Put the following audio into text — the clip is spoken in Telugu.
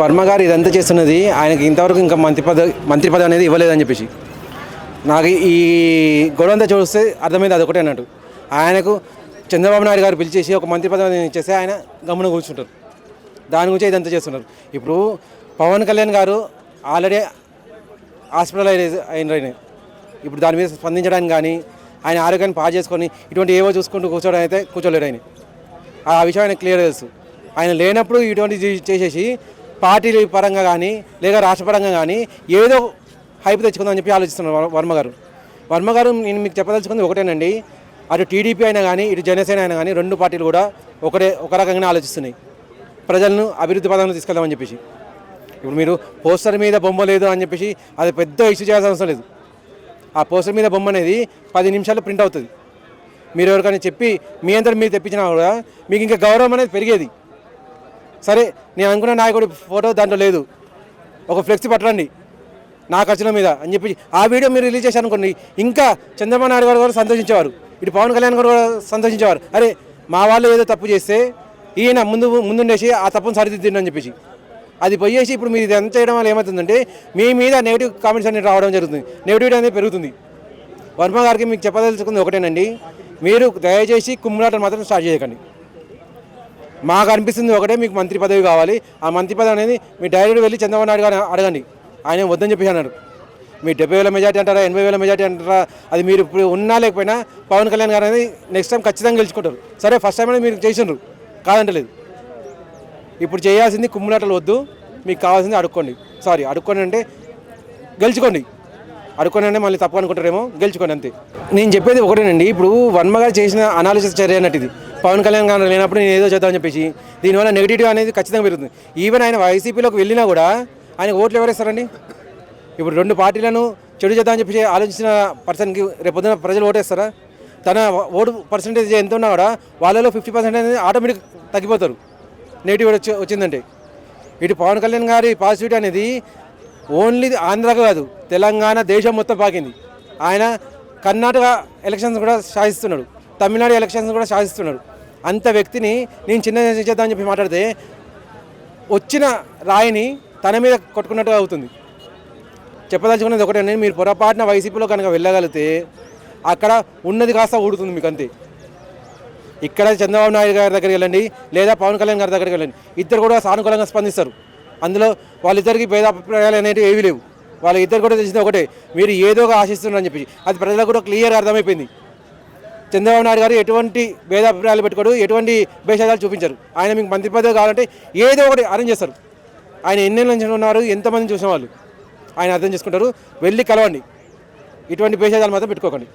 వర్మ గారు ఇదంతా చేస్తున్నది ఆయనకి ఇంతవరకు ఇంకా మంత్రి పదవి అనేది ఇవ్వలేదని చెప్పేసి నాకు ఈ గొడవంతా చూస్తే అర్థమైంది అదొకటే అన్నట్టు. ఆయనకు చంద్రబాబు నాయుడు గారు పిలిచేసి ఒక మంత్రి పదవి ఇచ్చేస్తే ఆయన గమ్మున కూర్చుంటారు. దాని గురించి ఇదంతా చేస్తున్నారు. ఇప్పుడు పవన్ కళ్యాణ్ గారు ఆల్రెడీ హాస్పిటలైజ్ అయిన ఇప్పుడు దాని మీద స్పందించడానికి కానీ ఆయన ఆరోగ్యాన్ని పాడు చేసుకొని ఇటువంటి ఏవో చూసుకుంటూ కూర్చోవడం అయితే కూర్చోలేడు. ఆయన ఆ విషయం ఆయన క్లియర్ తెలుసు. ఆయన లేనప్పుడు ఇటువంటి చేసేసి పార్టీ పరంగా కానీ లేదా రాష్ట్రపరంగా కానీ ఏదో హైప్ తెచ్చుకుందామని చెప్పి ఆలోచిస్తున్నారు వర్మ గారు నేను మీకు చెప్పదలుచుకుంది ఒకటేనండి. అటు టీడీపీ అయినా కానీ ఇటు జనసేన అయినా కానీ రెండు పార్టీలు కూడా ఒక రకంగానే ఆలోచిస్తున్నాయి. ప్రజలను అభివృద్ధి పదంలో తీసుకెళ్దామని చెప్పేసి ఇప్పుడు మీరు పోస్టర్ మీద బొమ్మ లేదు అని చెప్పేసి అది పెద్ద ఇష్యూ చేయాల్సిన అవసరం లేదు. ఆ పోస్టర్ మీద బొమ్మ అనేది 10 నిమిషాల్లో ప్రింట్ అవుతుంది. మీరు ఎవరికైనా చెప్పి మీ అందరూ మీరు తెప్పించినా కూడా మీకు ఇంకా గౌరవం అనేది పెరిగేది. సరే నేను అనుకున్న నాయకుడి ఫోటో దాంట్లో లేదు, ఒక ఫ్లెక్సీ పట్టండి నా ఖర్చుల మీద అని చెప్పి ఆ వీడియో మీరు రిలీజ్ చేశారు అనుకోండి, ఇంకా చంద్రబాబు నాయుడు గారు కూడా సంతోషించేవారు, ఇటు పవన్ కళ్యాణ్ గారు కూడా సంతోషించేవారు. అరే మా వాళ్ళు ఏదో తప్పు చేస్తే ఈయన ముందుండేసి ఆ తప్పును సరిదిద్దండి అని చెప్పేసి అది పోయేసి ఇప్పుడు మీరు ఇది ఎంత చేయడం వల్ల ఏమవుతుందంటే మీ మీద నెగిటివ్ కామెంట్స్ అనేది రావడం జరుగుతుంది, నెగిటివిటీ అనేది పెరుగుతుంది. వర్మ గారికి మీకు చెప్పదలుచుకుంది ఒకటేనండి, మీరు దయచేసి కుమ్ములాటలు మాత్రం స్టార్ట్ చేయకండి. మాకు అనిపిస్తుంది ఒకటే, మీకు మంత్రి పదవి కావాలి. ఆ మంత్రి పదవి అనేది మీ డైరెక్ట్ వెళ్ళి చంద్రబాబు నాయుడు గారు అడగండి. ఆయన వద్దని చెప్పేసి అన్నాడు. మీ 70,000 మెజార్టీ అంటారా 80,000 మెజార్టీ అంటారా అది మీరు ఇప్పుడు ఉన్నా లేకపోయినా పవన్ కళ్యాణ్ గారు అనేది నెక్స్ట్ టైం ఖచ్చితంగా గెలుచుకుంటారు. సరే ఫస్ట్ టైం అనేది మీరు చేసిండ్రు కాదంటలేదు. ఇప్పుడు చేయాల్సింది కుమ్ములాటలు వద్దు, మీకు కావాల్సింది అడుక్కోండి. అడుక్కోండి అంటే గెలుచుకోండి. అడుక్కోండి అంటే మళ్ళీ తప్పు అనుకుంటారేమో, గెలుచుకోండి అంతే. నేను చెప్పేది ఒకటేనండి, ఇప్పుడు వర్మ గారు చేసిన అనాలిసిస్ చర్య అన్నట్టు ఇది. పవన్ కళ్యాణ్ గారు లేనప్పుడు నేను ఏదో చేద్దామని చెప్పేసి దీనివల్ల నెగిటివ్ అనేది ఖచ్చితంగా పెరుగుతుంది. ఈవెన్ ఆయన వైసీపీలోకి వెళ్ళినా కూడా ఆయన ఓట్లు ఎవరేస్తారండి? ఇప్పుడు రెండు పార్టీలను చెడు చేద్దామని చెప్పి ఆలోచించిన పర్సన్కి రేపొద్దున ప్రజలు ఓటేస్తారా? తన ఓటు పర్సంటేజ్ ఎంత ఉన్నా కూడా వాళ్ళలో 50% అనేది ఆటోమేటిక్ తగ్గిపోతారు నెగిటివ్ వచ్చిందంటే. ఇటు పవన్ కళ్యాణ్ గారి పాజిటివిటీ అనేది ఓన్లీ ఆంధ్రాకు కాదు, తెలంగాణ దేశం మొత్తం పాకింది. ఆయన కర్ణాటక ఎలక్షన్స్ కూడా శాసిస్తున్నాడు, తమిళనాడు ఎలక్షన్స్ కూడా శాసిస్తున్నాడు. అంత వ్యక్తిని నేను చిన్న చేద్దామని చెప్పి మాట్లాడితే వచ్చిన రాయిని తన మీద కొట్టుకున్నట్టుగా అవుతుంది. చెప్పదలుచుకున్నది ఒకటే, మీరు పొరపాటున వైసీపీలో కనుక వెళ్ళగలిగితే అక్కడ ఉన్నది కాస్త ఊడుతుంది మీకు అంతే. ఇక్కడ చంద్రబాబు నాయుడు గారి దగ్గరికి వెళ్ళండి లేదా పవన్ కళ్యాణ్ గారి దగ్గరికి వెళ్ళండి, ఇద్దరు కూడా సానుకూలంగా స్పందిస్తారు. అందులో వాళ్ళిద్దరికి భేదాభిప్రాయాలు అనేవి ఏవీ లేవు. వాళ్ళిద్దరు కూడా తెలిసింది ఒకటే, మీరు ఏదో ఆశిస్తున్నారని చెప్పి అది ప్రజలకు కూడా క్లియర్గా అర్థమైపోయింది. చంద్రబాబు నాయుడు గారు ఎటువంటి భేదాభిప్రాయాలు పెట్టుకోడు, ఎటువంటి భేషాదాలు చూపించారు. ఆయన మీకు మంత్రి పదవి కావాలంటే ఏదో ఒకటి అరేంజ్ చేస్తారు. ఆయన ఎన్నేళ్ళ నుంచి ఉన్నారు, ఎంతమంది చూసిన వాళ్ళు ఆయన అర్థం చేసుకుంటారు. వెళ్ళి కలవండి, ఇటువంటి భేషాదాలు మాత్రం పెట్టుకోకండి.